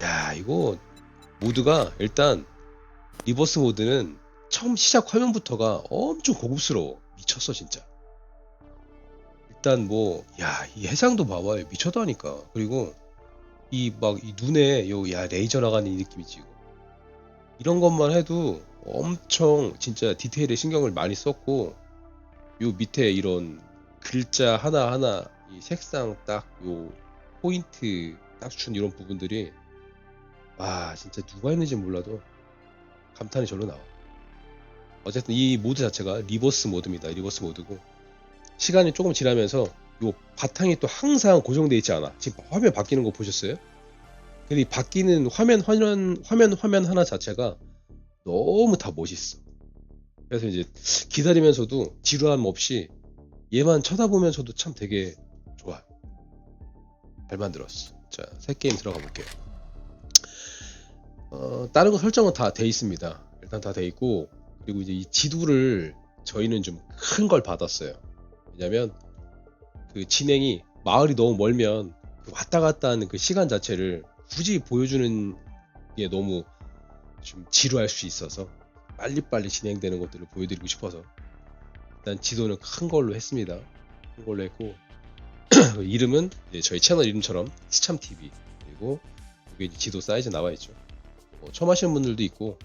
야, 이거 모드가 일단 리버스 모드는 처음 시작 화면부터가 엄청 고급스러워. 미쳤어 진짜. 일단 뭐, 야, 이 해상도 봐봐요. 미쳤다니까. 그리고 이 막 이 눈에 야 레이저 나가는 이 느낌이지. 이거. 이런 것만 해도 엄청 진짜 디테일에 신경을 많이 썼고, 요 밑에 이런 글자 하나하나 이 색상 딱 요 포인트 딱 준 이런 부분들이 와 진짜 누가 했는지 몰라도 감탄이 절로 나와. 어쨌든 이 모드 자체가 리버스 모드입니다. 리버스 모드고 시간이 조금 지나면서 요 바탕이 또 항상 고정돼 있지 않아. 지금 화면 바뀌는 거 보셨어요? 근데 이 바뀌는 화면 하나 자체가 너무 다 멋있어. 그래서 이제 기다리면서도 지루함 없이 얘만 쳐다보면서도 참 되게 좋아. 잘 만들었어. 자, 새 게임 들어가 볼게요. 다른 거 설정은 다 돼 있습니다. 일단 다 돼 있고, 그리고 이제 이 지도를 저희는 좀 큰 걸 받았어요. 왜냐면 그 진행이 마을이 너무 멀면 그 왔다 갔다 하는 그 시간 자체를 굳이 보여주는 게 너무 좀 지루할 수 있어서 빨리빨리 진행되는 것들을 보여드리고 싶어서 일단 지도는 큰 걸로 했습니다. 큰 걸로 했고 이름은 이제 저희 채널 이름처럼 시참TV, 그리고 여기 이제 지도 사이즈 나와 있죠. 뭐 처음 하시는 분들도 있고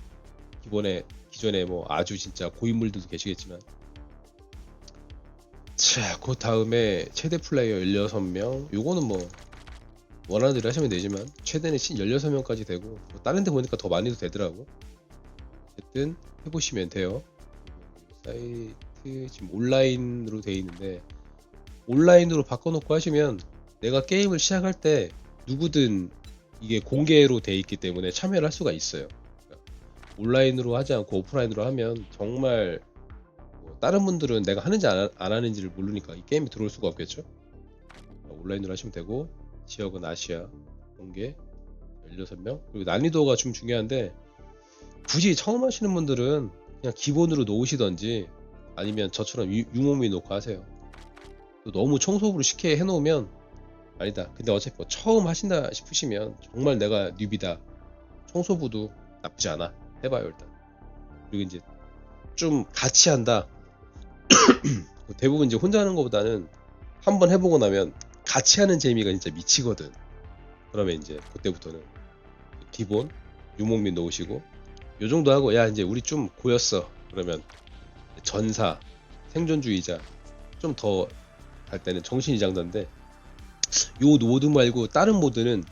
기존에 뭐 아주 진짜 고인물들도 계시겠지만, 자, 그 다음에 최대 플레이어 16명. 요거는 뭐 원하는 대로 하시면 되지만 최대는 16명까지 되고, 뭐 다른 데 보니까 더 많이도 되더라고. 어쨌든 해보시면 돼요. 사이트 지금 온라인으로 돼 있는데, 온라인으로 바꿔놓고 하시면 내가 게임을 시작할 때 누구든 이게 공개로 돼 있기 때문에 참여를 할 수가 있어요. 그러니까 온라인으로 하지 않고 오프라인으로 하면 정말 뭐 다른 분들은 내가 하는지 안 하는지를 모르니까 이 게임에 들어올 수가 없겠죠. 온라인으로 하시면 되고, 지역은 아시아, 공개 16명. 그리고 난이도가 좀 중요한데, 굳이 처음 하시는 분들은 그냥 기본으로 놓으시던지 아니면 저처럼 유목미 놓고 하세요. 또 너무 청소부를 쉽게 해놓으면 아니다. 근데 어차피 뭐 처음 하신다 싶으시면 정말 내가 뉴비다. 청소부도 나쁘지 않아. 해봐요 일단. 그리고 이제 좀 같이 한다. 대부분 이제 혼자 하는 것보다는 한번 해보고 나면 같이 하는 재미가 진짜 미치거든. 그러면 이제 그때부터는 기본 유목민 놓으시고 요 정도 하고, 야 이제 우리 좀 고였어 그러면 전사, 생존주의자, 좀 더 할 때는 정신 이상자인데, 요 모드 말고 다른 모드는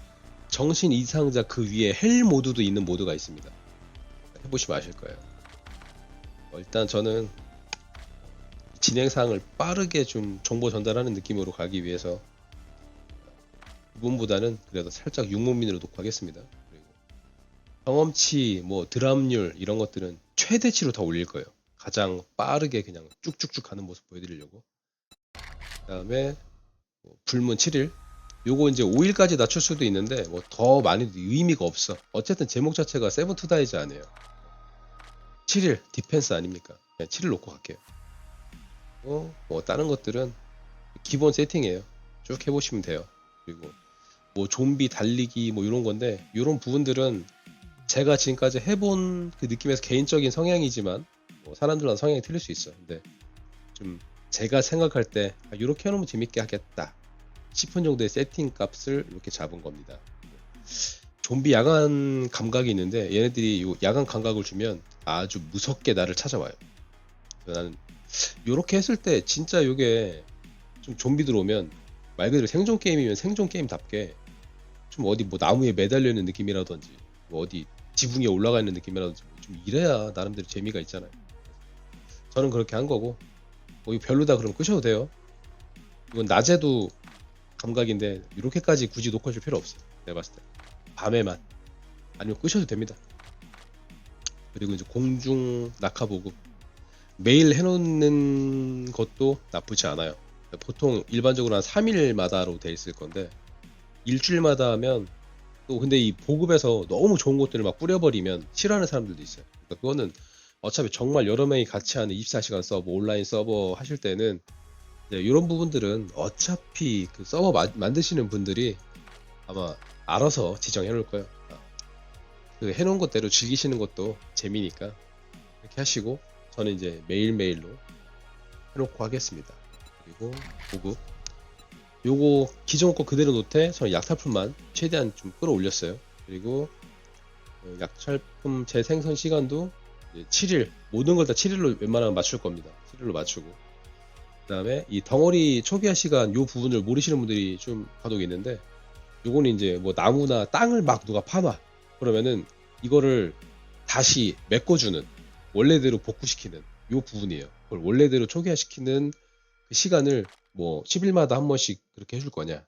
정신 이상자 그 위에 헬 모드도 있는 모드가 있습니다. 해보시면 아실 거예요. 일단 저는 진행사항을 빠르게 좀 정보 전달하는 느낌으로 가기 위해서 이분보다는 그래도 살짝 육문민으로 녹화하겠습니다. 그리고 경험치, 뭐 드랍률 이런 것들은 최대치로 다 올릴 거예요. 가장 빠르게 그냥 쭉쭉쭉 가는 모습 보여드리려고. 그 다음에 불문 7일, 요거 이제 5일까지 낮출 수도 있는데 뭐 더 많이 의미가 없어. 어쨌든 제목 자체가 세븐 투 다이즈 아니에요. 7일 디펜스 아닙니까? 그냥 7일 놓고 갈게요. 뭐 다른 것들은 기본 세팅이에요. 쭉 해보시면 돼요. 그리고 뭐 좀비 달리기 뭐 이런 건데, 이런 부분들은 제가 지금까지 해본 그 느낌에서 개인적인 성향이지만 뭐 사람들마다 성향이 틀릴 수 있어. 근데 좀 제가 생각할 때 이렇게 해놓으면 재밌게 하겠다 싶은 정도의 세팅 값을 이렇게 잡은 겁니다. 좀비 야간 감각이 있는데 얘네들이 요 야간 감각을 주면 아주 무섭게 나를 찾아와요. 그래서 나는 이렇게 했을 때 진짜 이게 좀 좀비 들어오면 말 그대로 생존 게임이면 생존 게임답게 좀 어디 뭐 나무에 매달려 있는 느낌이라든지 뭐 어디 지붕 위에 올라가 있는 느낌이라든지 좀 이래야 나름대로 재미가 있잖아요. 저는 그렇게 한 거고, 뭐 이거 별로다 그러면 끄셔도 돼요. 이건 낮에도 감각인데 이렇게까지 굳이 녹화할 필요 없어요. 내가 봤을 때 밤에만 아니면 끄셔도 됩니다. 그리고 이제 공중 낙하 보급 매일 해놓는 것도 나쁘지 않아요. 보통 일반적으로 한 3일마다로 돼 있을 건데 일주일마다 하면 또, 근데 이 보급에서 너무 좋은 것들을 막 뿌려버리면 싫어하는 사람들도 있어요. 그러니까 그거는 어차피 정말 여러 명이 같이 하는 24시간 서버, 온라인 서버 하실 때는 이런 부분들은 어차피 그 서버 만드시는 분들이 아마 알아서 지정해 놓을 거예요. 그 해놓은 것대로 즐기시는 것도 재미니까 이렇게 하시고, 저는 이제 매일매일로 해놓고 하겠습니다. 그리고 보급, 요거 기존 거 그대로 놓되 저는 약탈품만 최대한 좀 끌어올렸어요. 그리고 약탈품 재생선 시간도 7일, 모든 걸 다 7일로 웬만하면 맞출 겁니다. 7일로 맞추고, 그 다음에 이 덩어리 초기화 시간 요 부분을 모르시는 분들이 좀 가독 있는데, 요거는 이제 뭐 나무나 땅을 막 누가 파놔 그러면은 이거를 다시 메꿔주는, 원래대로 복구시키는 요 부분이에요. 그걸 원래대로 초기화시키는 그 시간을 뭐 10일마다 한 번씩 그렇게 해줄 거냐,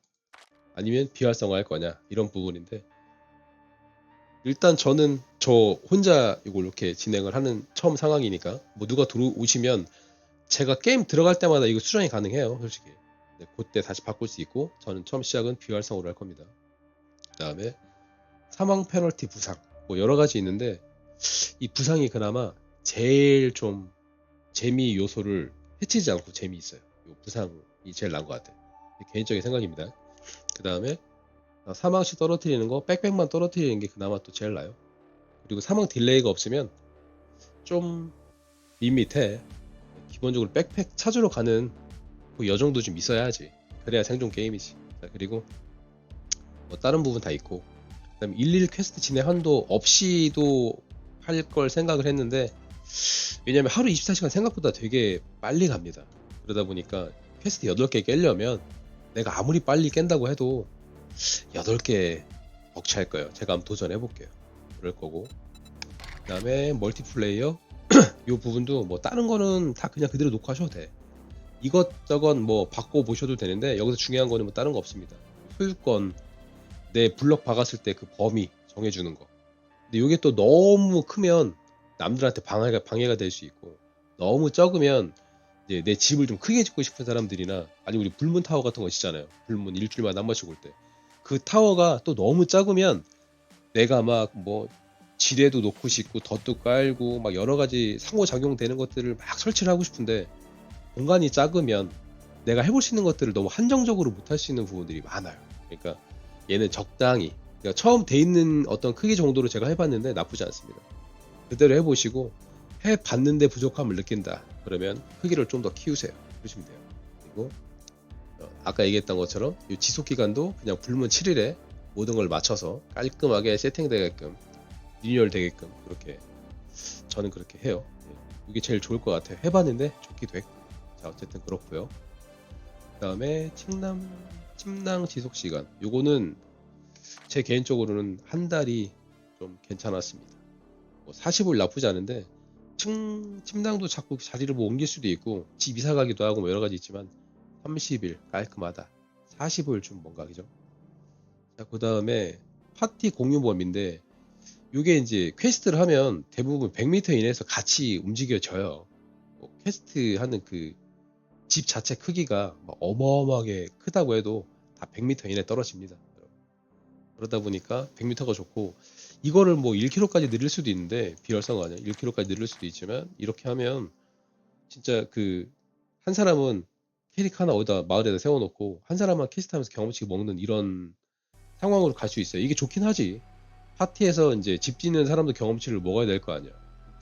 아니면 비활성화 할 거냐, 이런 부분인데, 일단 저는 저 혼자 이걸 이렇게 진행을 하는 처음 상황이니까, 뭐 누가 들어오시면 제가 게임 들어갈 때마다 이거 수정이 가능해요, 솔직히. 네, 그때 다시 바꿀 수 있고, 저는 처음 시작은 비활성으로 할 겁니다. 그 다음에 사망 페널티 부상, 뭐 여러 가지 있는데, 이 부상이 그나마 제일 좀 재미 요소를 해치지 않고 재미있어요. 이 부상이 제일 나은 것 같아요. 개인적인 생각입니다. 그 다음에 사망시 떨어뜨리는 거, 빽빽만 떨어뜨리는 게 그나마 또 제일 나아요. 그리고 사망 딜레이가 없으면 좀 밋밋해. 기본적으로 백팩 찾으러 가는 그 여정도 좀 있어야지, 그래야 생존 게임이지. 자, 그리고 뭐 다른 부분 다 있고, 그다음 11 퀘스트 진행 한도 없이도 할 걸 생각을 했는데, 왜냐면 하루 24시간 생각보다 되게 빨리 갑니다. 그러다 보니까 퀘스트 8개 깨려면 내가 아무리 빨리 깬다고 해도 8개 벅찰 거예요. 제가 한번 도전해 볼게요. 그럴 거고, 그 다음에 멀티플레이어 이 부분도 뭐 다른 거는 다 그냥 그대로 놓고 하셔도 돼. 이것저것 뭐 바꿔 보셔도 되는데, 여기서 중요한 거는 뭐 다른 거 없습니다. 소유권, 내 블럭 박았을 때 그 범위 정해주는 거. 근데 이게 또 너무 크면 남들한테 방해가 될 수 있고, 너무 적으면 이제 내 집을 좀 크게 짓고 싶은 사람들이나, 아니면 우리 불문 타워 같은 거 있잖아요. 불문 일주일마다 한 번씩 올 때. 그 타워가 또 너무 작으면 내가 막 뭐 지뢰도 놓고 싶고 덧도 깔고 막 여러 가지 상호작용 되는 것들을 막 설치를 하고 싶은데, 공간이 작으면 내가 해볼 수 있는 것들을 너무 한정적으로 못 할 수 있는 부분들이 많아요. 그러니까 얘는 적당히, 그러니까 처음 돼 있는 어떤 크기 정도로 제가 해봤는데 나쁘지 않습니다. 그대로 해보시고, 해봤는데 부족함을 느낀다 그러면 크기를 좀 더 키우세요. 그러시면 돼요. 그리고 아까 얘기했던 것처럼 이 지속기간도 그냥 불문 7일에 모든 걸 맞춰서 깔끔하게 세팅되게끔, 리뉴얼 되게끔, 그렇게 저는 그렇게 해요. 이게 제일 좋을 것 같아요. 해봤는데 좋기도 했고. 자, 어쨌든 그렇고요. 그 다음에 침낭 지속시간, 요거는 제 개인적으로는 한 달이 좀 괜찮았습니다. 뭐 40일 나쁘지 않은데, 침낭도 자꾸 자리를 뭐 옮길 수도 있고 집 이사 가기도 하고 뭐 여러 가지 있지만, 30일 깔끔하다. 40일 좀 뭔가, 그죠? 자, 그 다음에 파티 공유범인데, 요게 이제 퀘스트를 하면 대부분 100m 이내에서 같이 움직여져요. 뭐 퀘스트 하는 그 집 자체 크기가 막 어마어마하게 크다고 해도 다 100m 이내 떨어집니다. 그러다 보니까 100m가 좋고, 이거를 뭐 1km까지 늘릴 수도 있는데, 비활성화 아니야 1km까지 늘릴 수도 있지만, 이렇게 하면 진짜 그 한 사람은 캐릭 하나 어디다 마을에다 세워놓고 한 사람만 퀘스트하면서 경험치 먹는 이런 상황으로 갈 수 있어요. 이게 좋긴 하지. 파티에서 이제 집 짓는 사람도 경험치를 먹어야 될 거 아니야.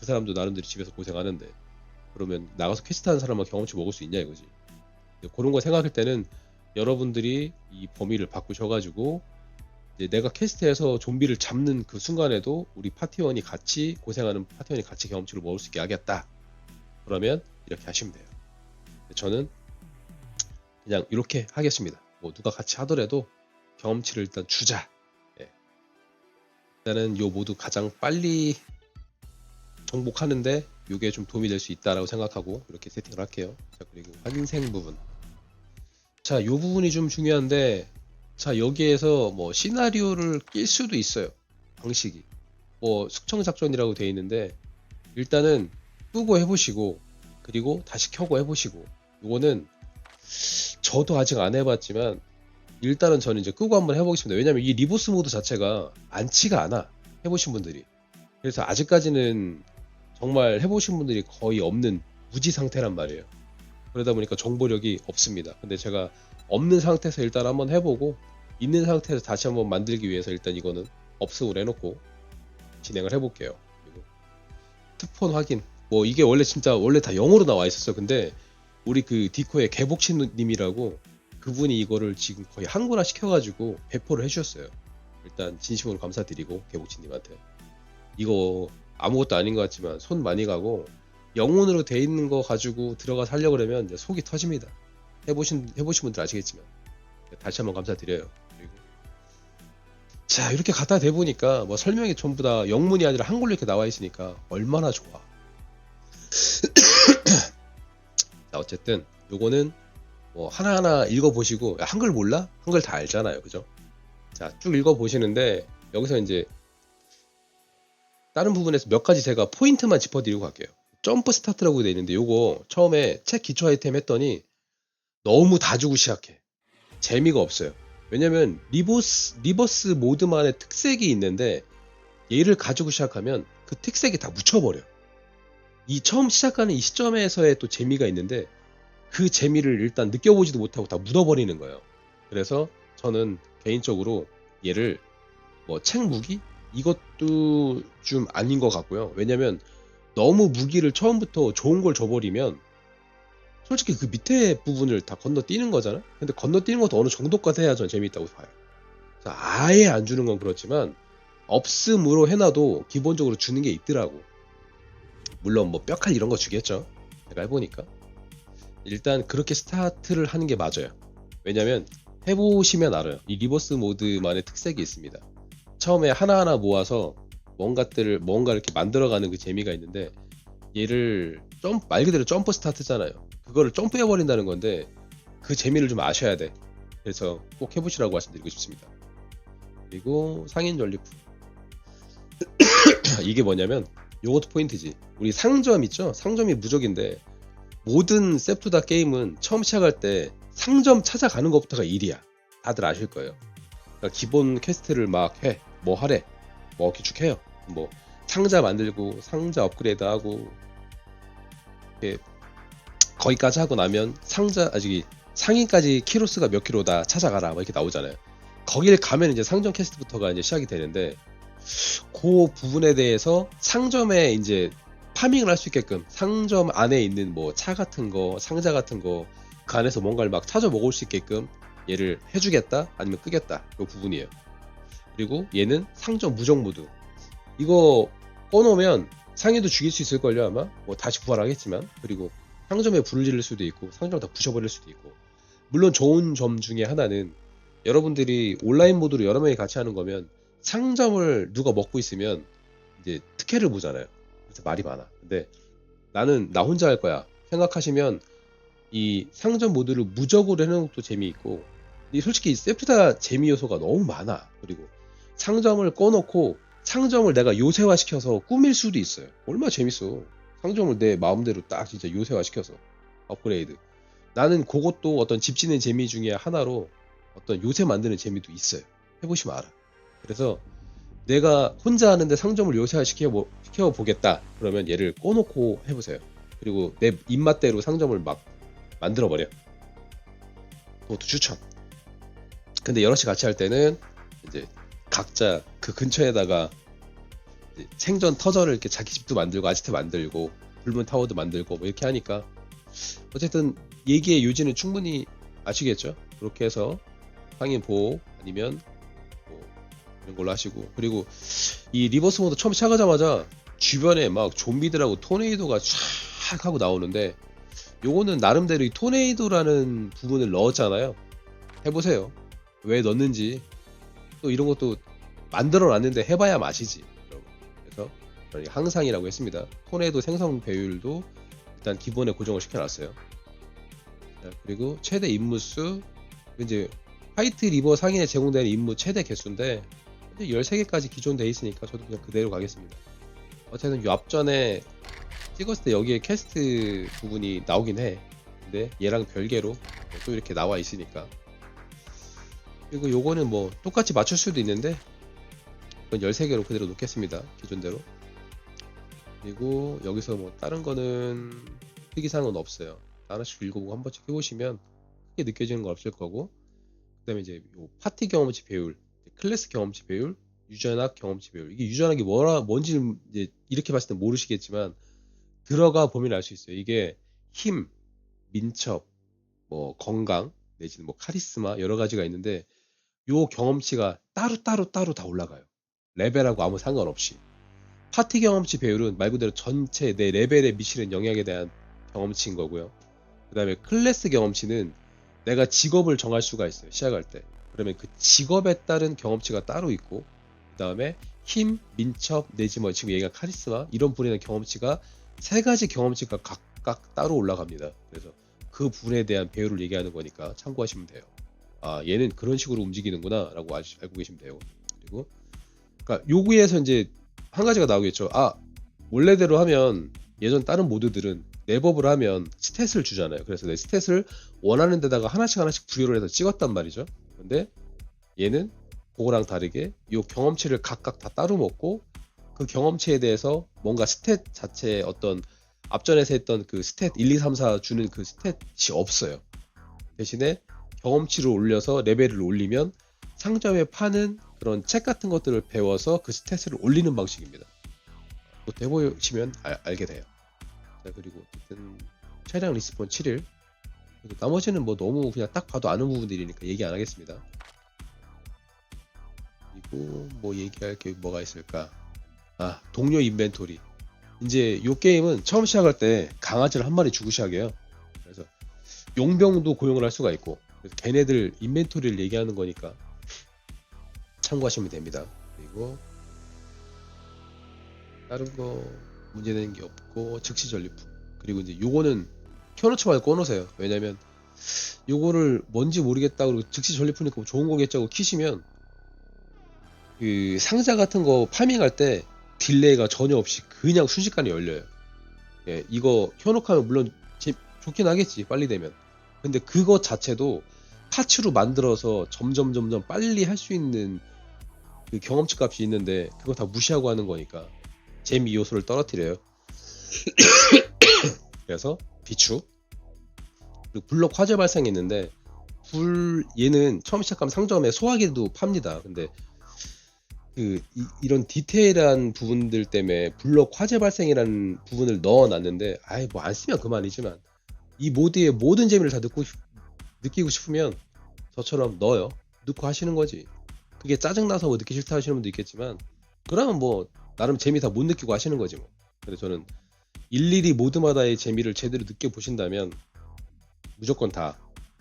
그 사람도 나름대로 집에서 고생하는데, 그러면 나가서 퀘스트하는 사람만 경험치 먹을 수 있냐 이거지. 그런 거 생각할 때는 여러분들이 이 범위를 바꾸셔가지고, 이제 내가 퀘스트에서 좀비를 잡는 그 순간에도 우리 파티원이 같이 고생하는 파티원이 같이 경험치를 먹을 수 있게 하겠다. 그러면 이렇게 하시면 돼요. 저는 그냥 이렇게 하겠습니다. 뭐 누가 같이 하더라도 경험치를 일단 주자. 예. 일단은 요 모두 가장 빨리 정복하는데 요게 좀 도움이 될 수 있다라고 생각하고 이렇게 세팅을 할게요. 자, 그리고 환생 부분. 자, 요 부분이 좀 중요한데, 자, 여기에서 뭐 시나리오를 낄 수도 있어요. 방식이. 뭐 숙청 작전이라고 되어 있는데, 일단은 끄고 해보시고, 그리고 다시 켜고 해보시고. 요거는 저도 아직 안 해봤지만, 일단은 저는 이제 끄고 한번 해보겠습니다. 왜냐면 이 리보스 모드 자체가 안치가 않아. 해보신 분들이. 그래서 아직까지는 정말 해보신 분들이 거의 없는 무지 상태란 말이에요. 그러다 보니까 정보력이 없습니다. 근데 제가 없는 상태에서 일단 한번 해보고, 있는 상태에서 다시 한번 만들기 위해서 일단 이거는 업스을 해놓고 진행을 해볼게요. 그리고 특폰 확인. 뭐 이게 원래 진짜 원래 다 영어로 나와 있었어. 근데 우리 그 디코의 개복치님이라고 그분이 이거를 지금 거의 한글화 시켜가지고 배포를 해주셨어요. 일단 진심으로 감사드리고 개복치님한테 이거 아무것도 아닌 것 같지만 손 많이 가고 영혼으로 돼 있는 거 가지고 들어가서 하려고 그러면 이제 속이 터집니다. 해보신 분들 아시겠지만 다시 한번 감사드려요. 그리고 자 이렇게 갖다 대보니까 뭐 설명이 전부 다 영문이 아니라 한글로 이렇게 나와 있으니까 얼마나 좋아. 자 어쨌든 요거는 뭐 하나하나 읽어보시고 한글 몰라? 한글 다 알잖아요. 그죠? 자 쭉 읽어보시는데 여기서 이제 다른 부분에서 몇 가지 제가 포인트만 짚어드리고 갈게요. 점프 스타트라고 되어 있는데 요거 처음에 책 기초 아이템 했더니 너무 다 주고 시작해. 재미가 없어요. 왜냐면 리버스 모드만의 특색이 있는데 얘를 가지고 시작하면 그 특색이 다 묻혀버려. 이 처음 시작하는 이 시점에서의 또 재미가 있는데 그 재미를 일단 느껴보지도 못하고 다 묻어버리는 거예요. 그래서 저는 개인적으로 얘를 뭐 책 무기? 이것도 좀 아닌 것 같고요. 왜냐면 너무 무기를 처음부터 좋은 걸 줘버리면 솔직히 그 밑에 부분을 다 건너뛰는 거잖아. 근데 건너뛰는 것도 어느 정도까지 해야 전 재미있다고 봐요. 아예 안 주는 건 그렇지만 없음으로 해놔도 기본적으로 주는 게 있더라고. 물론 뭐 뼈칼 이런 거 주겠죠. 제가 해보니까 일단 그렇게 스타트를 하는 게 맞아요. 왜냐면 해보시면 알아요. 이 리버스 모드만의 특색이 있습니다. 처음에 하나하나 모아서 뭔가 이렇게 만들어가는 그 재미가 있는데 얘를 말 그대로 점프 스타트잖아요. 그거를 점프해버린다는 건데 그 재미를 좀 아셔야 돼. 그래서 꼭 해보시라고 말씀드리고 싶습니다. 그리고 상인 전리품. 이게 뭐냐면 요것도 포인트지. 우리 상점 있죠? 상점이 무적인데 모든 세프다 게임은 처음 시작할 때 상점 찾아가는 것부터가 일이야. 다들 아실 거예요. 그러니까 기본 퀘스트를 막 해. 뭐 하래. 뭐 기축해요. 뭐 상자 만들고 상자 업그레이드하고 이렇게 거기까지 하고 나면 상인까지 키로수가 몇 킬로다 찾아가라 뭐 이렇게 나오잖아요. 거기를 가면 이제 상점 퀘스트부터가 이제 시작이 되는데 그 부분에 대해서 상점에 이제 파밍을 할 수 있게끔 상점 안에 있는 뭐 차 같은 거 상자 같은 거 그 안에서 뭔가를 막 찾아 먹을 수 있게끔 얘를 해주겠다 아니면 끄겠다 그 부분이에요. 그리고 얘는 상점 무적 모드. 이거 꺼놓으면 상인도 죽일 수 있을걸요 아마. 뭐 다시 부활하겠지만. 그리고 상점에 불을 지를 수도 있고 상점 다 부셔버릴 수도 있고. 물론 좋은 점 중에 하나는 여러분들이 온라인 모드로 여러 명이 같이 하는 거면 상점을 누가 먹고 있으면 이제 특혜를 보잖아요. 그래서 말이 많아. 근데 나는 나 혼자 할 거야 생각하시면 이 상점 모드를 무적으로 해놓은 것도 재미있고 이 솔직히 세프다 재미 요소가 너무 많아. 그리고 상점을 꺼놓고 상점을 내가 요새화 시켜서 꾸밀 수도 있어요. 얼마나 재밌어. 상점을 내 마음대로 딱 진짜 요새화 시켜서 업그레이드. 나는 그것도 어떤 집 짓는 재미 중에 하나로 어떤 요새 만드는 재미도 있어요. 해보시면 알아. 그래서 내가 혼자 하는데 상점을 요새화 시켜보겠다. 그러면 얘를 꺼놓고 해보세요. 그리고 내 입맛대로 상점을 막 만들어버려. 그것도 추천. 근데 여럿이 같이 할 때는 이제 각자 그 근처에다가 생존 터전을 이렇게 자기 집도 만들고 아지트 만들고 불문 타워도 만들고 뭐 이렇게 하니까 어쨌든 얘기의 요지는 충분히 아시겠죠? 그렇게 해서 상인 보호 아니면 뭐 이런 걸로 하시고 그리고 이 리버스 모드 처음 시작하자마자 주변에 막 좀비들하고 토네이도가 쫙 하고 나오는데 요거는 나름대로 이 토네이도라는 부분을 넣었잖아요. 해보세요. 왜 넣는지 또 이런 것도 만들어 놨는데 해봐야 맛이지. 그래서 항상이라고 했습니다. 토네이도 생성 배율도 일단 기본에 고정을 시켜놨어요. 그리고 최대 임무수 이제 화이트 리버 상인에 제공되는 임무 최대 개수인데 13개까지 기존 돼 있으니까 저도 그냥 그대로 가겠습니다. 어쨌든 요 앞전에 찍었을 때 여기에 퀘스트 부분이 나오긴 해. 근데 얘랑 별개로 또 이렇게 나와 있으니까. 그리고 요거는 뭐 똑같이 맞출 수도 있는데 이건 13개로 그대로 놓겠습니다. 기존대로. 그리고 여기서 뭐 다른 거는 특이사항은 없어요. 하나씩 읽어보고 한 번씩 해보시면 크게 느껴지는 건 없을 거고 그다음에 이제 요 파티 경험치 배율, 클래스 경험치 배율, 유전학 경험치 배율. 이게 유전학이 뭔지 이제 이렇게 봤을 때 모르시겠지만 들어가 보면 알 수 있어요. 이게 힘, 민첩, 뭐 건강 내지는 뭐 카리스마 여러 가지가 있는데 요 경험치가 따로 다 올라가요. 레벨하고 아무 상관없이. 파티 경험치 배율은 말 그대로 전체 내 레벨에 미치는 영향에 대한 경험치인 거고요. 그 다음에 클래스 경험치는 내가 직업을 정할 수가 있어요. 시작할 때. 그러면 그 직업에 따른 경험치가 따로 있고 그 다음에 힘, 민첩, 내지 뭐 지금 얘기한 카리스마 이런 분야의 경험치가 세 가지 경험치가 각각 따로 올라갑니다. 그래서 그 분에 대한 배율을 얘기하는 거니까 참고하시면 돼요. 아, 얘는 그런 식으로 움직이는구나 라고 알고 계시면 돼요. 그리고 그러니까 요구에서 이제 한 가지가 나오겠죠. 아, 원래대로 하면 예전 다른 모드들은 랩업을 하면 스탯을 주잖아요. 그래서 내 스탯을 원하는 데다가 하나씩 부여를 해서 찍었단 말이죠. 근데 얘는 그거랑 다르게 이 경험치를 각각 다 따로 먹고 그 경험치에 대해서 뭔가 스탯 자체에 어떤 앞전에서 했던 그 스탯 1, 2, 3, 4 주는 그 스탯이 없어요. 대신에 경험치를 올려서 레벨을 올리면 상점에 파는 그런 책 같은 것들을 배워서 그 스탯을 올리는 방식입니다. 그것도 해보시면 알게 돼요. 자, 그리고 어쨌든 차량 리스폰 7일. 나머지는 뭐 너무 그냥 딱 봐도 아는 부분들이니까 얘기 안 하겠습니다. 그리고 뭐 얘기할 게 뭐가 있을까? 아, 동료 인벤토리. 이제 요 게임은 처음 시작할 때 강아지를 한 마리 주고 시작해요. 그래서 용병도 고용을 할 수가 있고 그래서 걔네들 인벤토리를 얘기하는 거니까 참고하시면 됩니다. 그리고 다른 거 문제되는 게 없고 즉시 전리품. 그리고 이제 요거는 켜놓지 말고 꺼놓으세요. 왜냐면 요거를 뭔지 모르겠다 그러고 즉시 전리품이니까 뭐 좋은 거겠지 하고 키시면 그 상자 같은 거 파밍할 때 딜레이가 전혀 없이 그냥 순식간에 열려요. 예, 이거 켜놓고 하면 물론 좋긴 하겠지 빨리 되면. 근데 그거 자체도 파츠로 만들어서 점점 빨리 할 수 있는 그 경험치 값이 있는데 그거 다 무시하고 하는 거니까 재미 요소를 떨어뜨려요. 그래서 비추 그리고 블록 화재 발생했는데 얘는 처음 시작하면 상점에 소화기도 팝니다. 근데 이런 디테일한 부분들 때문에 블록 화재 발생이라는 부분을 넣어놨는데 아예 뭐 안 쓰면 그만이지만 이 모드의 모든 재미를 다 느끼고 싶으면 저처럼 넣어요. 넣고 하시는 거지. 그게 짜증나서 뭐 듣기 싫다 하시는 분도 있겠지만 그러면 뭐 나름 재미 다 못 느끼고 하시는 거지 뭐. 근데 저는 일일이 모드마다의 재미를 제대로 느껴보신다면 무조건 다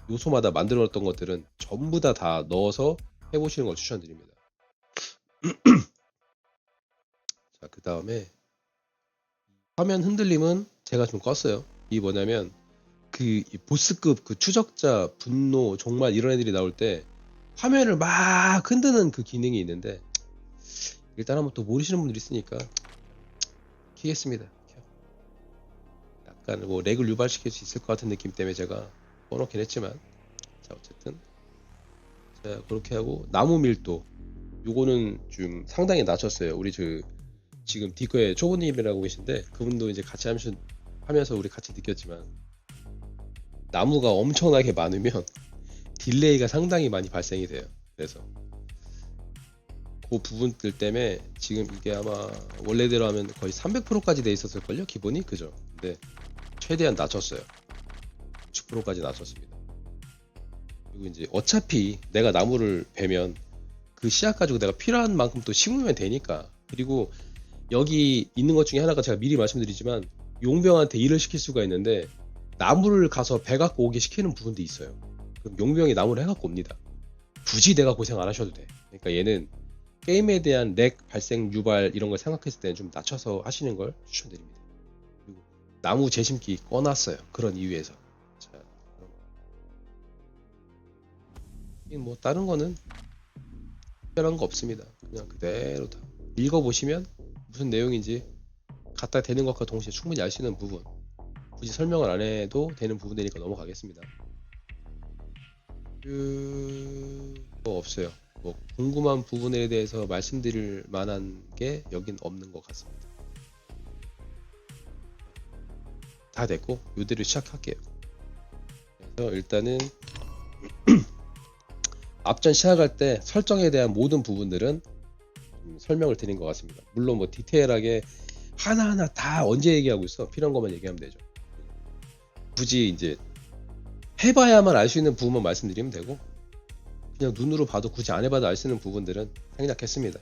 요소마다 만들어놨던 것들은 전부 다 넣어서 해보시는 걸 추천드립니다. 자, 그 다음에 화면 흔들림은 제가 좀 껐어요. 이 뭐냐면 그 보스급 그 추적자, 분노, 종말 이런 애들이 나올 때 화면을 막 흔드는 그 기능이 있는데 일단 한번 또 모르시는 분들이 있으니까 키겠습니다. 약간 뭐 렉을 유발시킬 수 있을 것 같은 느낌 때문에 제가 꺼놓긴 했지만 자 어쨌든 자 그렇게 하고 나무 밀도 요거는 좀 상당히 낮췄어요. 우리 지금 디코의 초보님이라고 계신데 그분도 이제 같이 하면서 우리 같이 느꼈지만 나무가 엄청나게 많으면 딜레이가 상당히 많이 발생이 돼요. 그래서 그 부분들 때문에 지금 이게 아마 원래대로 하면 거의 300%까지 돼 있었을걸요? 기본이? 그죠? 근데 최대한 낮췄어요. 60%까지 낮췄습니다. 그리고 이제 어차피 내가 나무를 베면 그 씨앗 가지고 내가 필요한 만큼 또 심으면 되니까. 그리고 여기 있는 것 중에 하나가 제가 미리 말씀드리지만 용병한테 일을 시킬 수가 있는데 나무를 가서 배 갖고 오게 시키는 부분도 있어요. 그럼 용병이 나무를 해갖고 옵니다. 굳이 내가 고생 안 하셔도 돼. 그러니까 얘는 게임에 대한 렉 발생 유발 이런 걸 생각했을 때는 좀 낮춰서 하시는 걸 추천드립니다. 그리고 나무 재심기 꺼놨어요. 그런 이유에서. 자, 뭐 다른 거는 특별한 거 없습니다. 그냥 그대로 다 읽어보시면 무슨 내용인지 갖다 대는 것과 동시에 충분히 알 수 있는 부분 굳이 설명을 안 해도 되는 부분이니까 넘어가겠습니다. 뭐 없어요. 뭐 궁금한 부분에 대해서 말씀드릴 만한 게 여긴 없는 것 같습니다. 다 됐고 요대로 시작할게요. 그래서 일단은 앞전 시작할 때 설정에 대한 모든 부분들은 설명을 드린 것 같습니다. 물론 뭐 디테일하게 하나하나 다 언제 얘기하고 있어? 필요한 것만 얘기하면 되죠. 굳이 이제 해봐야만 알 수 있는 부분만 말씀드리면 되고, 그냥 눈으로 봐도 굳이 안 해봐도 알 수 있는 부분들은 생략했습니다.